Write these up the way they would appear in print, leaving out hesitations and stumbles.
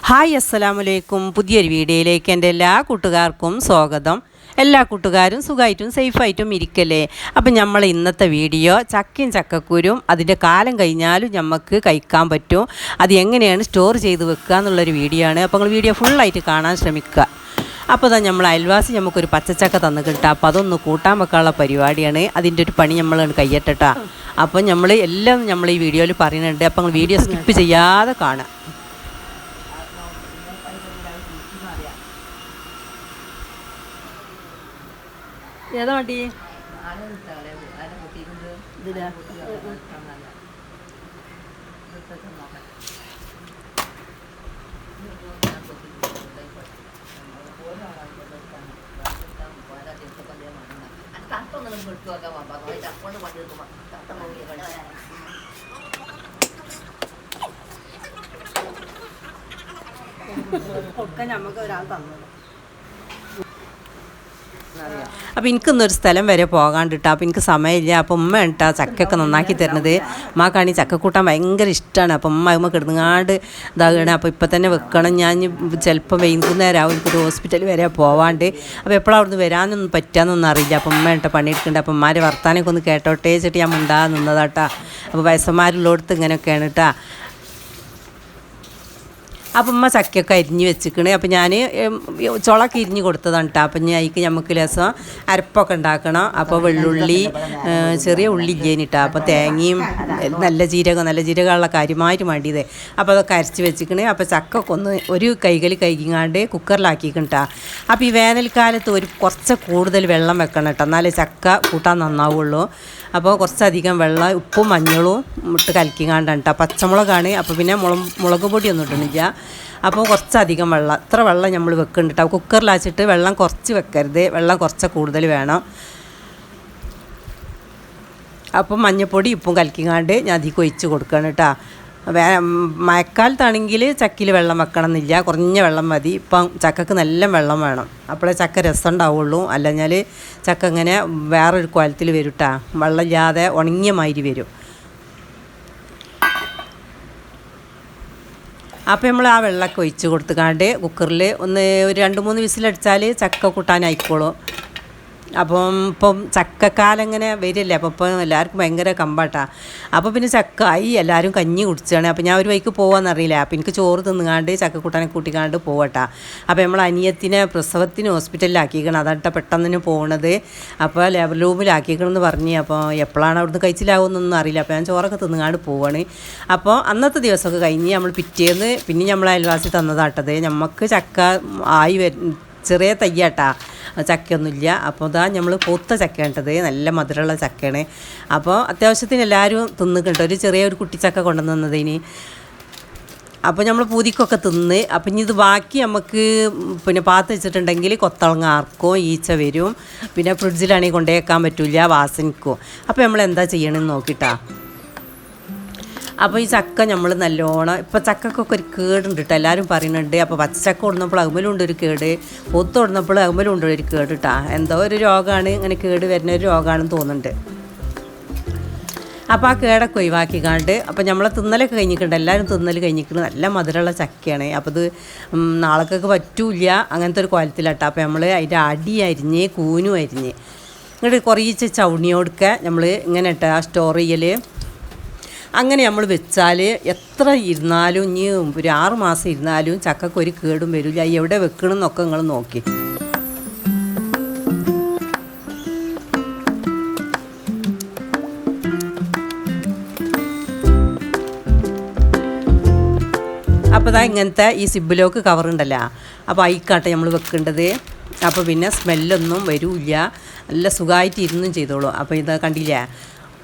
Hi അസ്സലാമലൈക്കും. പുതിയൊരു വീഡിയോയിലേക്ക് എൻ്റെ എല്ലാ കൂട്ടുകാർക്കും സ്വാഗതം. എല്ലാ കൂട്ടുകാരും സുഖമായിട്ടും സേഫായിട്ടും ഇരിക്കല്ലേ. അപ്പം നമ്മൾ ഇന്നത്തെ വീഡിയോ ചക്കയും ചക്കക്കുരും അതിൻ്റെ കാലം കഴിഞ്ഞാലും നമുക്ക് കഴിക്കാൻ പറ്റും, അത് എങ്ങനെയാണ് സ്റ്റോർ ചെയ്ത് വെക്കുക എന്നുള്ളൊരു വീഡിയോ ആണ്. അപ്പോൾ നിങ്ങൾ വീഡിയോ ഫുള്ളായിട്ട് കാണാൻ ശ്രമിക്കുക. അപ്പോൾ തന്നെ നമ്മൾ അയൽവാസി നമുക്കൊരു പച്ചച്ചക്ക തന്നു കിട്ടുക. അപ്പോൾ അതൊന്ന് കൂട്ടാൻ വെക്കാനുള്ള പരിപാടിയാണ്. അതിൻ്റെ ഒരു പണി നമ്മൾ കയ്യട്ടാ. അപ്പം നമ്മൾ എല്ലാം നമ്മൾ ഈ വീഡിയോയിൽ പറയുന്നുണ്ട്. അപ്പോൾ നിങ്ങൾ വീഡിയോ സ്കിപ്പ് ചെയ്യാതെ കാണുക. ഏതാ വണ്ടി ഇതിലാ? ഒക്കെ നമുക്ക് ഒരാൾ തന്നത്. അപ്പോൾ എനിക്കിന്നൊരു സ്ഥലം വരെ പോകാണ്ടിട്ടാ. അപ്പോൾ എനിക്ക് സമയമില്ല. അപ്പോൾ ഉമ്മ കേട്ടാ ചക്കയൊക്കെ നന്നാക്കി തരുന്നത്. ഉമ്മാക്കാണി ചക്ക കൂട്ടാൻ ഭയങ്കര ഇഷ്ടമാണ്. അപ്പോൾ ഉമ്മ ഉമ്മ കിടന്നുങ്ങാണ്ട് ഇതാകണം. അപ്പോൾ ഇപ്പം തന്നെ വെക്കണം. ഞാൻ ചിലപ്പോൾ വൈകുന്നേരമാവും എനിക്കൊരു ഹോസ്പിറ്റൽ വരെ പോവാണ്ട്. അപ്പോൾ എപ്പോഴും അവിടുന്ന് വരാനൊന്നും പറ്റാമെന്നൊന്നും അറിയില്ല. അപ്പോൾ ഉമ്മ കേട്ടോ പണിയെടുക്കുന്നുണ്ട്. അപ്പം ഉമ്മാരെ വർത്താനൊക്കെ ഒന്ന് കേട്ടോട്ടേ വെച്ചിട്ട് ഞാൻ മിണ്ടാതെ നിന്നതാട്ടാ. അപ്പോൾ വയസ്സന്മാരുള്ളടത്ത് ഇങ്ങനെയൊക്കെയാണ് കേട്ടാ. അപ്പം ഉമ്മ ചക്കയൊക്കെ അരിഞ്ഞ് വെച്ചിക്കണ്. അപ്പം ഞാൻ ചുളക്ക് ഇരിഞ്ഞ് കൊടുത്തതാണ് കേട്ടോ. അപ്പം ഞാൻ അതിക്ക് നമുക്ക് രസം അരപ്പൊക്കെ ഉണ്ടാക്കണം. അപ്പോൾ വെള്ളുള്ളി, ചെറിയ ഉള്ളി ഇല്ലേനിട്ടാ. അപ്പോൾ തേങ്ങയും നല്ല ജീരകമുള്ള കാര്യമായിട്ട് വേണ്ടിയത്. അപ്പോൾ അതൊക്കെ അരച്ച് വെച്ചിക്കണ്. അപ്പോൾ ചക്കൊക്കെ ഒന്ന് ഒരു കൈകളിൽ കൈകിങ്ങാണ്ട് കുക്കറിലാക്കിക്കണ്ടാ. അപ്പോൾ ഈ വേനൽക്കാലത്ത് കുറച്ച് കൂടുതൽ വെള്ളം വെക്കണം കേട്ടോ, എന്നാലേ ചക്ക കൂട്ടാൻ നന്നാവുള്ളൂ. അപ്പോൾ കുറച്ചധികം വെള്ളം ഉപ്പും മഞ്ഞളും ഇട്ട് കലക്കിങ്ങാണ്ടാണ് കേട്ടോ. പച്ചമുളകാണ്. അപ്പോൾ പിന്നെ മുളക് പൊടിയൊന്നും ഇടണില്ല. അപ്പോൾ കുറച്ചധികം വെള്ളം, ഇത്ര വെള്ളം നമ്മൾ വെക്കുന്നുണ്ട് കേട്ടോ. കുക്കറിലാച്ചിട്ട് വെള്ളം കുറച്ച് വെക്കരുത്, വെള്ളം കുറച്ച് കൂടുതൽ വേണം. അപ്പം മഞ്ഞൾപ്പൊടി ഉപ്പും കലക്കിങ്ങാണ്ട് ഞാൻ അതിലേക്ക് ഒഴിച്ച് കൊടുക്കണം കേട്ടോ. മഴക്കാലത്താണെങ്കിൽ ചക്കയിൽ വെള്ളം വെക്കണം എന്നില്ല, കുറഞ്ഞ വെള്ളം മതി. ഇപ്പം ചക്കക്ക് നല്ല വെള്ളം വേണം, അപ്പോഴേ ചക്ക രസം ഉണ്ടാവുള്ളൂ. അല്ലഞ്ഞാൽ ചക്ക ഇങ്ങനെ വേറൊരു കോലത്തിൽ വരും കേട്ടോ, വെള്ളമില്ലാതെ ഉണങ്ങിയ മാതിരി വരും. അപ്പോൾ നമ്മൾ ആ വെള്ളമൊക്കെ ഒഴിച്ച് കൊടുത്തുകാണ്ട് കുക്കറിൽ ഒന്ന് ഒരു 2-3 വിസിലടിച്ചാൽ ചക്ക കൂട്ടാനായിക്കോളും. അപ്പം ഇപ്പം ചക്കക്കാലം ഇങ്ങനെ വരില്ലേ. അപ്പോൾ ഇപ്പം എല്ലാവർക്കും ഭയങ്കര കമ്പാട്ടാ. അപ്പോൾ പിന്നെ ചക്ക ആയി, എല്ലാവരും കഞ്ഞി കുടിച്ചാണ്. അപ്പോൾ ഞാൻ ഒരു വഴിക്ക് പോകാമെന്നറിയില്ല. അപ്പോൾ എനിക്ക് ചോറ് തിന്നുകാണ്ട് ചക്കക്കൂട്ടാനെ കൂട്ടിക്കാണ്ട് പോവട്ടാ. അപ്പോൾ നമ്മൾ അനിയത്തിനെ പ്രസവത്തിന് ഹോസ്പിറ്റലിലാക്കിക്കണം, അതാട്ട പെട്ടെന്ന് പോകണത്. അപ്പോൾ ലേബർ റൂമിലാക്കിക്കണമെന്ന് പറഞ്ഞ്. അപ്പോൾ എപ്പോഴാണ് അവിടുന്ന് കഴിച്ചിലാവുമെന്നൊന്നും അറിയില്ല. അപ്പോൾ ഞാൻ ചോറൊക്കെ തിന്നുകാണ്ട് പോവാണ്. അപ്പോൾ അന്നത്തെ ദിവസമൊക്കെ കഴിഞ്ഞ് നമ്മൾ പിറ്റേന്ന് പിന്നെ നമ്മൾ അയൽവാസി തന്നതാട്ടത്. നമുക്ക് ചക്ക ആയി ചെറിയ തയ്യാട്ടാ, ചക്കയൊന്നുമില്ല. അപ്പോൾ ഇതാ നമ്മൾ പൂത്ത ചക്കയാണ്ടത്, നല്ല മധുരമുള്ള ചക്കയാണ്. അപ്പോൾ അത്യാവശ്യത്തിന് എല്ലാവരും തിന്നിട്ടുണ്ട്. ഒരു ചെറിയൊരു കുട്ടിച്ചക്ക കൊണ്ടുവന്നതിന്. അപ്പോൾ നമ്മൾ പൂതിക്കൊക്കെ തിന്ന്. അപ്പം ഇനി ഇത് ബാക്കി നമുക്ക് പിന്നെ പാത്ത് വെച്ചിട്ടുണ്ടെങ്കിൽ കൊത്തളങ്ങ ആർക്കും ഈച്ച വരും. പിന്നെ ഫ്രിഡ്ജിലാണെങ്കിൽ കൊണ്ടുവയ്ക്കാൻ പറ്റില്ല, വാസനിക്കും. അപ്പോൾ നമ്മൾ എന്താ ചെയ്യണമെന്ന് നോക്കിയിട്ടാ. അപ്പോൾ ഈ ചക്ക നമ്മൾ നല്ലോണം, ഇപ്പോൾ ചക്കക്കൊക്കെ ഒരു കേടുണ്ട് കേട്ടോ, എല്ലാവരും പറയുന്നുണ്ട്. അപ്പോൾ പച്ചച്ചക്ക കൊടുന്നപ്പോൾ അകുമ്പലുണ്ട് ഒരു കേട്, പൊത്ത് കൊടുന്നപ്പോൾ അകുമ്പലുണ്ട് ഒരു കേട് കേട്ടോ. എന്തോ ഒരു രോഗമാണ്, ഇങ്ങനെ കേട് വരുന്ന ഒരു രോഗമാണെന്ന് തോന്നുന്നുണ്ട്. അപ്പോൾ ആ കേടൊക്കെ ഒഴിവാക്കിക്കാണ്ട് അപ്പോൾ നമ്മളെ തിന്നലൊക്കെ കഴിഞ്ഞിട്ടുണ്ട്, എല്ലാവരും തിന്നൽ കഴിഞ്ഞിട്ടുണ്ട്. നല്ല മധുരമുള്ള ചക്കയാണ്. അപ്പോൾ ഇത് നാളേക്കൊക്കെ പറ്റൂല, അങ്ങനത്തെ ഒരു കോലത്തിലാട്ടോ. അപ്പോൾ നമ്മൾ അതിൻ്റെ അടി അരിഞ്ഞ് കൂനും അരിഞ്ഞ് ഇങ്ങോട്ട് കുറച്ച് ചവണിയോടൊക്കെ നമ്മൾ ഇങ്ങനെ ഇട്ടാ സ്റ്റോർ ചെയ്യൽ. അങ്ങനെ നമ്മൾ വെച്ചാൽ എത്ര ഇരുന്നാലും, ഇനി ഒരു 6 മാസം ഇരുന്നാലും ചക്കക്ക് ഒരു കേടും വരില്ല. എവിടെ വെക്കണമെന്നൊക്കെ നിങ്ങൾ നോക്കി. അപ്പോൾ ഇതാ ഇങ്ങനത്തെ ഈ സിബിലോക്ക് കവറുണ്ടല്ലോ, അപ്പോൾ അയിക്കാട്ടെ നമ്മൾ വെക്കേണ്ടത്. അപ്പോൾ പിന്നെ സ്മെല്ലൊന്നും വരില്ല, നല്ല സുഖമായിട്ട് ഇരുന്നും ചെയ്തോളൂ. അപ്പോൾ ഇത് കണ്ടില്ലേ,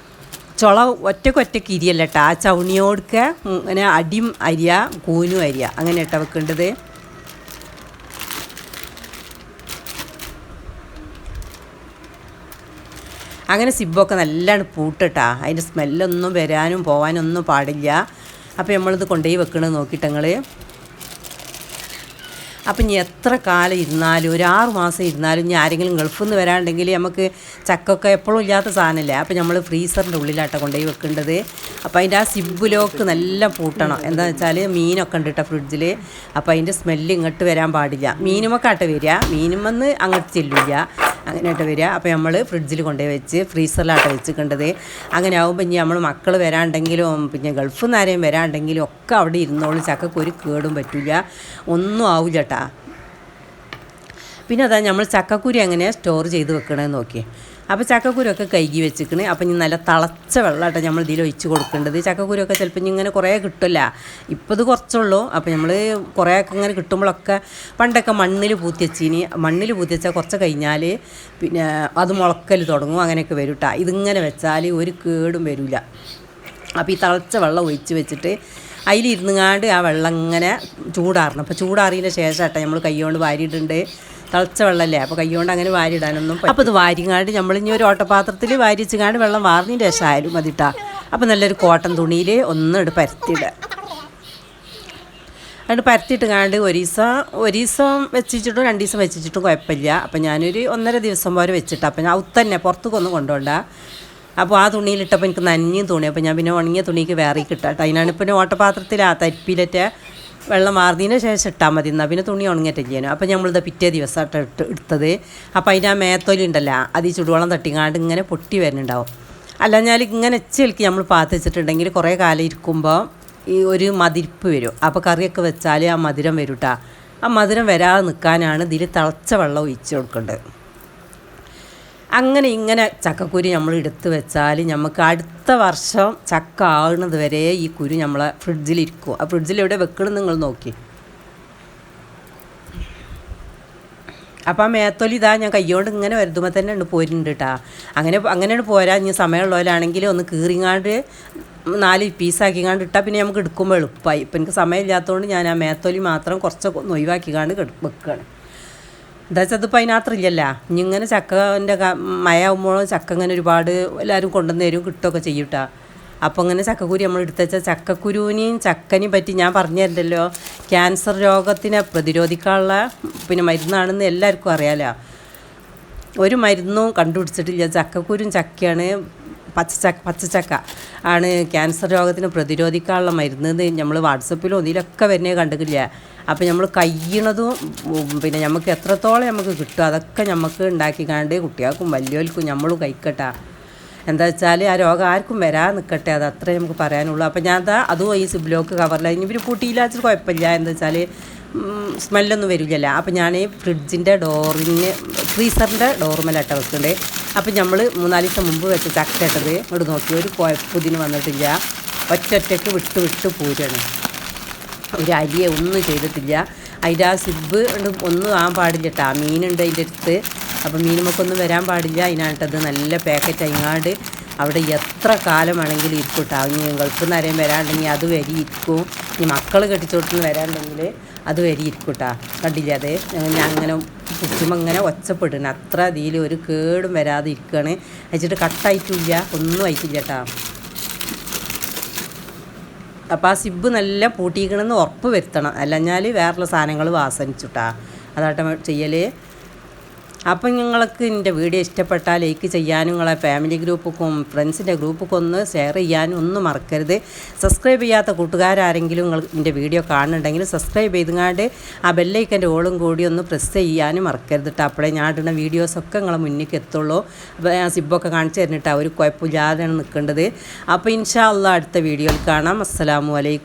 ചുള ഒറ്റയ്ക്ക് ഇരിയല്ല കേട്ടോ. ആ ചവണിയോടൊക്കെ ഇങ്ങനെ അടിയും അരിയ കൂനും അരിയ അങ്ങനെ ഇട്ടാ വെക്കേണ്ടത്. അങ്ങനെ സിബൊക്കെ നല്ലോണം പൂട്ടിട്ടാ, അതിൻ്റെ സ്മെല്ലൊന്നും വരാനും പോകാനൊന്നും പാടില്ല. അപ്പോൾ നമ്മളിത് കൊണ്ടുപോയി വെക്കണമെന്ന് നോക്കിയിട്ട് ഞങ്ങൾ. അപ്പം ഇനി എത്ര കാലം ഇരുന്നാലും ഒരു 6 മാസം ഇരുന്നാലും ഇനി ആരെങ്കിലും ഗൾഫിൽ നിന്ന് വരാണ്ടെങ്കിൽ നമുക്ക് ചക്കൊക്കെ എപ്പോഴും ഇല്ലാത്ത സാധനമല്ലേ. അപ്പോൾ നമ്മൾ ഫ്രീസറിൻ്റെ ഉള്ളിലാട്ടോ കൊണ്ടുപോയി വെക്കേണ്ടത്. അപ്പോൾ അതിൻ്റെ ആ സിബ് ലോക്ക് നല്ല പൂട്ടണം. എന്താണെന്ന് വെച്ചാൽ മീനൊക്കെ ഉണ്ട് കേട്ടോ ഫ്രിഡ്ജിൽ. അപ്പോൾ അതിൻ്റെ സ്മെല്ല് ഇങ്ങോട്ട് വരാൻ പാടില്ല. മീനുമൊക്കെ വരിക, മീനുമെന്ന് അങ്ങോട്ട് ചെല്ലില്ല, അങ്ങനെയായിട്ട് വരിക. അപ്പോൾ നമ്മൾ ഫ്രിഡ്ജിൽ കൊണ്ടുപോയി വെച്ച് ഫ്രീസറിലാട്ടോ വെച്ചിക്കേണ്ടത്. അങ്ങനെ ആകുമ്പോൾ ഇനി നമ്മൾ മക്കൾ വരാണ്ടെങ്കിലും പിന്നെ ഗൾഫിൽ നിന്ന് ആരെയും വരാണ്ടെങ്കിലും ഒക്കെ അവിടെ ഇരുന്നോളും. ചക്കക്ക് ഒരു കേടും പറ്റില്ല, ഒന്നും ആവില്ല കേട്ടാ. പിന്നെ അതാ നമ്മൾ ചക്കക്കുരു എങ്ങനെ സ്റ്റോർ ചെയ്ത് വെക്കണമെന്ന് നോക്കി. അപ്പോൾ ചക്കക്കുരൊക്കെ കഴുകി വെച്ചിക്കണ്. അപ്പം ഇനി നല്ല തിളച്ച വെള്ളമാട്ടോ നമ്മൾ ഇതിൽ ഒഴിച്ച് കൊടുക്കേണ്ടത്. ചക്കക്കുരൊക്കെ ചിലപ്പോൾ ഇങ്ങനെ കുറേ കിട്ടില്ല, ഇപ്പോൾ ഇത് കുറച്ചുള്ളൂ. അപ്പോൾ നമ്മൾ കുറേയൊക്കെ ഇങ്ങനെ കിട്ടുമ്പോഴൊക്കെ പണ്ടൊക്കെ മണ്ണിൽ പൂത്തിവെച്ചിനി. മണ്ണിൽ പൂത്തിവെച്ചാൽ കുറച്ച് കഴിഞ്ഞാൽ പിന്നെ അത് മുളക്കൽ തുടങ്ങും, അങ്ങനെയൊക്കെ വരും കേട്ടോ. ഇതിങ്ങനെ വെച്ചാൽ ഒരു കേടും വരില്ല. അപ്പോൾ ഈ തിളച്ച വെള്ളം ഒഴിച്ച് വെച്ചിട്ട് അതിലിരുന്നുങ്ങാണ്ട് ആ വെള്ളം ഇങ്ങനെ ചൂടാറണം. അപ്പോൾ ചൂടാറിയതിന് ശേഷം കേട്ടോ നമ്മൾ കൈ കൊണ്ട് വാരിയിട്ടുണ്ട്. തിളച്ച വെള്ളമല്ലേ, അപ്പോൾ കൈ കൊണ്ട് അങ്ങനെ വാരിയിടാനൊന്നും. അപ്പോൾ ഇത് വാരിങ്ങാണ്ട് നമ്മളിനി ഒരു ഓട്ടപാത്രത്തിൽ വാരി വെച്ചുങ്ങാണ്ട് വെള്ളം വാർന്നതിന് ശേഷം ആയാലും മതിട്ടാ. അപ്പോൾ നല്ലൊരു കോട്ടൺ തുണിയിൽ ഒന്നിട്ട് പരത്തിയിടുക. അതുകൊണ്ട് പരത്തിയിട്ടാണ്ട് ഒരു ദിവസം വെച്ചിട്ടും 2 ദിവസം വെച്ചിട്ടും കുഴപ്പമില്ല. അപ്പോൾ ഞാനൊരു 1.5 ദിവസം പോലെ വെച്ചിട്ട് അപ്പം ഞാൻ തന്നെ പുറത്തേക്കൊന്നും കൊണ്ടുപോകണ്ട. അപ്പോൾ ആ തുണിയിലിട്ടപ്പോൾ എനിക്ക് നനഞ്ഞ തുണി, അപ്പോൾ ഞാൻ പിന്നെ ഉണങ്ങിയ തുണിക്ക് വേറെ കിട്ടാട്ടോ. അതിനാണ് പിന്നെ ഓട്ടപാത്രത്തിൽ ആ തരിപ്പിലറ്റ വെള്ളം മാറുന്നതിന് ശേഷം ഇട്ടാൽ മതി, എന്നാൽ പിന്നെ തുണി ഉണങ്ങിയിട്ട് ചെയ്യാനും. അപ്പോൾ നമ്മളിത് പിറ്റേ ദിവസമായിട്ട് എടുത്തത്. അപ്പോൾ അതിൻ്റെ ആ മേത്തൊലി ഉണ്ടല്ലോ, അത് ഈ ചുടുവെള്ളം തട്ടിങ്ങാണ്ട് ഇങ്ങനെ പൊട്ടി വരുന്നുണ്ടാവും. അല്ലാഞ്ഞാൽ ഇങ്ങനെ എച്ചെലിക്ക് നമ്മൾ പാത്ത് വെച്ചിട്ടുണ്ടെങ്കിൽ കുറേ കാലം ഇരിക്കുമ്പോൾ ഈ ഒരു മതിരിപ്പ് വരും. അപ്പോൾ കറിയൊക്കെ വെച്ചാൽ ആ മധുരം വരും കേട്ടോ. ആ മധുരം വരാതെ നിൽക്കാനാണ് ഇതിൽ തിളച്ച വെള്ളം ഒഴിച്ച് കൊടുക്കേണ്ടത്. അങ്ങനെ ഇങ്ങനെ ചക്കക്കുരു നമ്മൾ എടുത്ത് വെച്ചാൽ നമുക്ക് അടുത്ത വർഷം ചക്ക ആകുന്നത് വരെ ഈ കുരു നമ്മളെ ഫ്രിഡ്ജിലിരിക്കും. ആ ഫ്രിഡ്ജിൽ എവിടെ വെക്കണം നിങ്ങൾ നോക്കി. അപ്പോൾ ആ മേത്തൊലി ഇതാ ഞാൻ കൈകൊണ്ട് ഇങ്ങനെ വരുത്തുമ്പോൾ തന്നെ ഉണ്ട് പോരുന്നുണ്ട് കേട്ടോ. അങ്ങനെയാണ് പോരാ. ഇനി സമയമുള്ളവരാണെങ്കിൽ ഒന്ന് കീറിങ്ങാണ്ട് 4 പീസാക്കിങ്ങാണ്ട് ഇട്ടാൽ പിന്നെ നമുക്ക് എടുക്കുമ്പോൾ എളുപ്പമായി. ഇപ്പം എനിക്ക് സമയമില്ലാത്തതുകൊണ്ട് ഞാൻ ആ മേത്തൊലി മാത്രം കുറച്ചൊക്കെ ഒഴിവാക്കിക്കാണ്ട് വെക്കുകയാണ്. എന്താ വെച്ചാൽ അതിപ്പോൾ അതിനകത്തില്ലല്ലോ. ഇനി ഇങ്ങനെ ചക്കൻ്റെ മഴയാകുമ്പോഴും ചക്ക ഇങ്ങനെ ഒരുപാട് എല്ലാവരും കൊണ്ടുവന്ന് തരും, കിട്ടുകയൊക്കെ ചെയ്യും കേട്ടോ. അപ്പോൾ അങ്ങനെ ചക്കക്കുരു നമ്മൾ എടുത്ത് വെച്ചാൽ ചക്കക്കുരുവിനെയും ചക്കനെയും പറ്റി ഞാൻ പറഞ്ഞു തരണ്ടല്ലോ. ക്യാൻസർ രോഗത്തിനെ പ്രതിരോധിക്കാനുള്ള പിന്നെ മരുന്നാണെന്ന് എല്ലാവർക്കും അറിയാമല്ലോ. ഒരു മരുന്നും കണ്ടുപിടിച്ചിട്ടില്ല. ചക്കക്കുരും ചക്കയാണ്, പച്ചച്ചക്ക ആണ് ക്യാൻസർ രോഗത്തിന് പ്രതിരോധിക്കാനുള്ള മരുന്ന്. നമ്മൾ വാട്സപ്പിലും ഇതിലൊക്കെ വരുന്നേ കണ്ടിട്ടില്ല. അപ്പോൾ നമ്മൾ കഴിയണതും പിന്നെ നമുക്ക് എത്രത്തോളം നമുക്ക് കിട്ടും അതൊക്കെ നമുക്ക് ഉണ്ടാക്കിക്കാണ്ട് കുട്ടികൾക്കും വലിയവർക്കും നമ്മളും കഴിക്കട്ടെ. എന്താ വെച്ചാൽ ആ രോഗം ആർക്കും വരാൻ നിൽക്കട്ടെ, അത് അത്രേ നമുക്ക് പറയാനുള്ളൂ. അപ്പോൾ ഞാൻ അതും ഈ സിബ്ലോക്ക് കവറിൽ ഇനി ഇവർ പൂട്ടിയില്ലാച്ചിട്ട് കുഴപ്പമില്ല. എന്താ വെച്ചാൽ സ്മെല്ലൊന്നും വരില്ലല്ലോ. അപ്പോൾ ഞാൻ ഫ്രിഡ്ജിൻ്റെ ഫ്രീസറിൻ്റെ ഡോറുമേലാട്ട വെക്കുന്നുണ്ട്. അപ്പോൾ നമ്മൾ 3-4 ദിവസം മുമ്പ് വെച്ച് ചക്ക ഇട്ടത് ഇങ്ങോട്ട് നോക്കി ഒരു കുഴപ്പത്തിന് വന്നിട്ടില്ല. ഒറ്റയ്ക്ക് വിട്ട് പൂരാണ്, ഒരു അരിയെ ഒന്നും ചെയ്തിട്ടില്ല. അതിൻ്റെ ആ സിബ് ഒന്നും ആകാൻ പാടില്ല കേട്ടോ. മീനുണ്ട് അതിൻ്റെ അടുത്ത്, അപ്പോൾ മീനുമൊക്കെ വരാൻ പാടില്ല. അതിനായിട്ടത് നല്ല പാക്കറ്റ് അയങ്ങാണ്ട് അവിടെ എത്ര കാലം വേണമെങ്കിലും ഇരിക്കും കേട്ടോ. ഇനി ഗൾഫിൽ നിന്ന് ആരെയും വരാണ്ടെങ്കിൽ അത് വരി ഇരിക്കും. ഇനി മക്കൾ കെട്ടിച്ചോട്ടിൽ വരാണ്ടെങ്കിൽ അത് വരി ഇരിക്കും കേട്ടോ. കണ്ടില്ല അത് ഞാൻ അങ്ങനെ കുടിക്കുമ്പോൾ ഇങ്ങനെ ഒച്ചപ്പെടുന്നു. അത്ര ഇതിൽ ഒരു കേടും വരാതെ ഇരിക്കുകയാണ്. വെച്ചിട്ട് കട്ടായിട്ടില്ല, ഒന്നും ആയിട്ടില്ല കേട്ടോ. അപ്പോൾ ആ സിബ് നല്ല പൂട്ടിക്കണമെന്ന് ഉറപ്പ് വരുത്തണം, അല്ലഞ്ഞാൽ വേറെയുള്ള സാധനങ്ങൾ വാസനിച്ചുട്ടാ. അതാട്ട ചെയ്യൽ. അപ്പം നിങ്ങൾക്ക് എൻ്റെ വീഡിയോ ഇഷ്ടപ്പെട്ടാൽ ലൈക്ക് ചെയ്യാനും നിങ്ങളെ ഫാമിലി ഗ്രൂപ്പൊക്കും ഫ്രണ്ട്സിൻ്റെ ഗ്രൂപ്പൊക്കെ ഒന്ന് ഷെയർ ചെയ്യാനും ഒന്നും മറക്കരുത്. സബ്സ്ക്രൈബ് ചെയ്യാത്ത കൂട്ടുകാരാരെങ്കിലും നിങ്ങൾ എൻ്റെ വീഡിയോ കാണുന്നുണ്ടെങ്കിൽ സബ്സ്ക്രൈബ് ചെയ്തുകൊണ്ട് ആ ബെല്ലൈക്കൻ്റെ ഓളും കൂടി ഒന്ന് പ്രസ് ചെയ്യാനും മറക്കരുത് കേട്ടോ. അപ്പോഴേ ഞാൻ ഇടുന്ന വീഡിയോസൊക്കെ നിങ്ങളെ മുന്നിലേക്ക് എത്തുള്ളൂ. അപ്പോൾ ഞാൻ സിബൊക്കെ കാണിച്ചു തരുന്നിട്ടാണ്, ഒരു കുഴപ്പമില്ലാതെയാണ് നിൽക്കേണ്ടത്. അപ്പോൾ ഇൻഷാ അല്ലാഹ് അടുത്ത വീഡിയോയിൽ കാണാം. അസ്സലാമു അലൈക്കും.